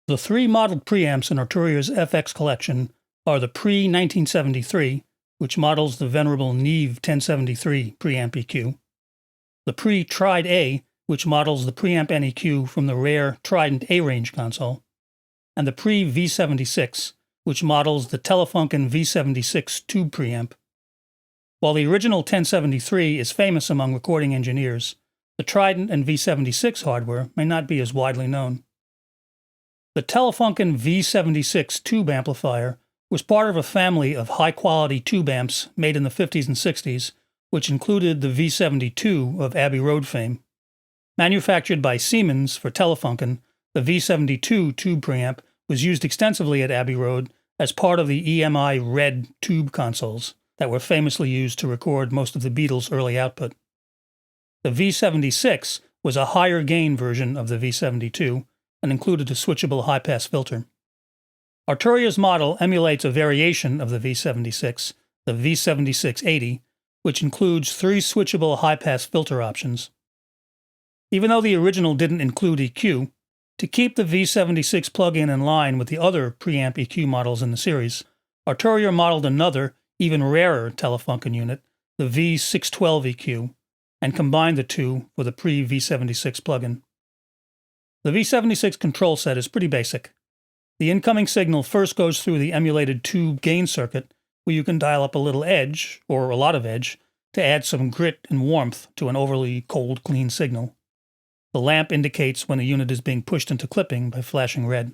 The three modeled preamps in Arturia's FX Collection are the pre-1973, which models the venerable Neve 1073 preamp EQ, the pre-Tride A, which models the preamp NEQ from the rare Trident A-range console, and the pre-V76, which models the Telefunken V76 Tube preamp. While the original 1073 is famous among recording engineers, the Trident and V76 hardware may not be as widely known. The Telefunken V76 Tube amplifier was part of a family of high-quality tube amps made in the 50s and 60s, which included the V72 of Abbey Road fame. Manufactured by Siemens for Telefunken, the V72 tube preamp was used extensively at Abbey Road as part of the EMI Red tube consoles that were famously used to record most of the Beatles' early output. The V76 was a higher gain version of the V72 and included a switchable high-pass filter. Arturia's model emulates a variation of the V76, the V7680, which includes three switchable high-pass filter options. Even though the original didn't include EQ, to keep the V76 plug-in in line with the other preamp EQ models in the series, Arturia modeled another, even rarer Telefunken unit, the V612 EQ, and combined the two with a pre-V76 plug-in. The V76 Control Set is pretty basic. The incoming signal first goes through the emulated tube gain circuit, where you can dial up a little edge, or a lot of edge, to add some grit and warmth to an overly cold, clean signal. The lamp indicates when the unit is being pushed into clipping by flashing red.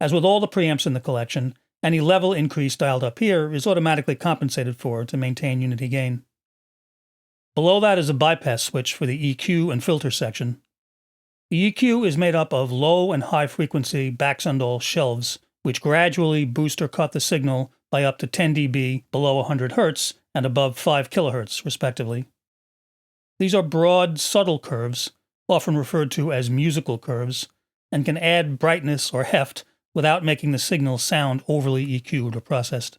As with all the preamps in the collection, any level increase dialed up here is automatically compensated for to maintain unity gain. Below that is a bypass switch for the EQ and filter section. The EQ is made up of low and high frequency Baxandall shelves, which gradually boost or cut the signal by up to 10 dB below 100 Hz and above 5 kHz, respectively. These are broad, subtle curves, often referred to as musical curves, and can add brightness or heft without making the signal sound overly EQ'd or processed.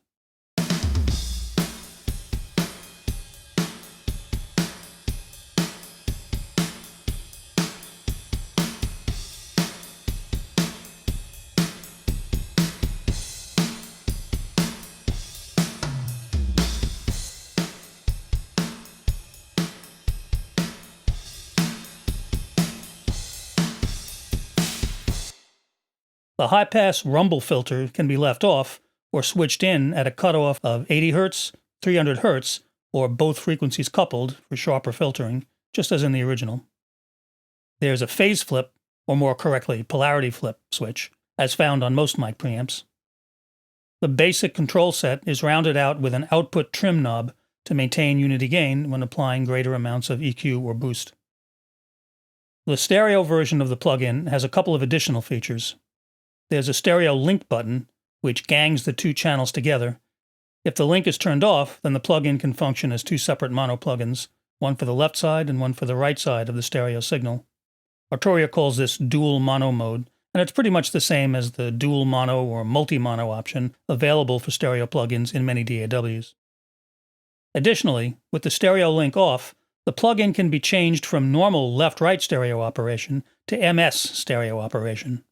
The high-pass rumble filter can be left off or switched in at a cutoff of 80 Hz, 300 Hz, or both frequencies coupled for sharper filtering, just as in the original. There's a phase flip, or more correctly, polarity flip switch, as found on most mic preamps. The basic control set is rounded out with an output trim knob to maintain unity gain when applying greater amounts of EQ or boost. The stereo version of the plug-in has a couple of additional features. There's a stereo link button, which gangs the two channels together. If the link is turned off, then the plug-in can function as two separate mono plugins, one for the left side and one for the right side of the stereo signal. Arturia calls this dual mono mode, and it's pretty much the same as the dual mono or multi-mono option available for stereo plugins in many DAWs. Additionally, with the stereo link off, the plug-in can be changed from normal left-right stereo operation to MS stereo operation.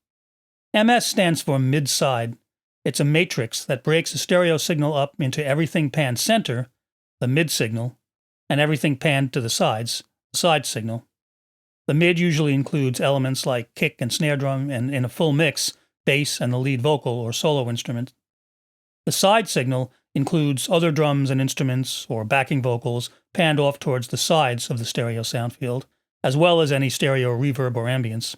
MS stands for mid-side. It's a matrix that breaks a stereo signal up into everything panned center, the mid signal, and everything panned to the sides, the side signal. The mid usually includes elements like kick and snare drum, and in a full mix, bass and the lead vocal or solo instrument. The side signal includes other drums and instruments or backing vocals panned off towards the sides of the stereo sound field, as well as any stereo reverb or ambience.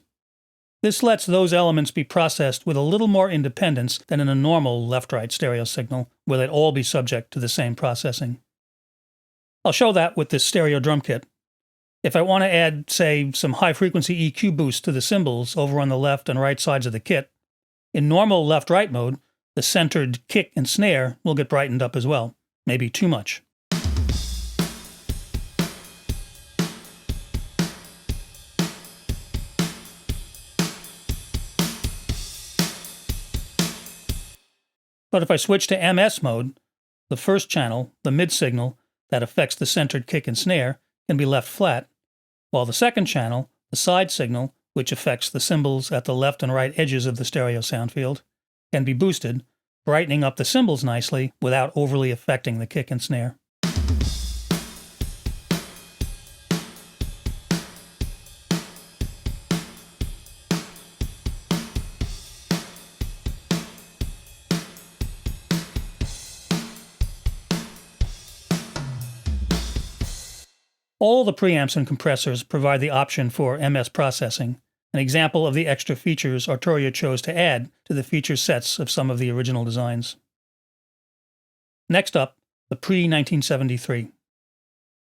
This lets those elements be processed with a little more independence than in a normal left-right stereo signal, where they'd all be subject to the same processing. I'll show that with this stereo drum kit. If I want to add, say, some high-frequency EQ boost to the cymbals over on the left and right sides of the kit, in normal left-right mode, the centered kick and snare will get brightened up as well, maybe too much. But if I switch to MS mode, the first channel, the mid signal that affects the centered kick and snare, can be left flat, while the second channel, the side signal, which affects the cymbals at the left and right edges of the stereo sound field, can be boosted, brightening up the cymbals nicely without overly affecting the kick and snare. All the preamps and compressors provide the option for MS processing, an example of the extra features Arturia chose to add to the feature sets of some of the original designs. Next up, the pre-1973.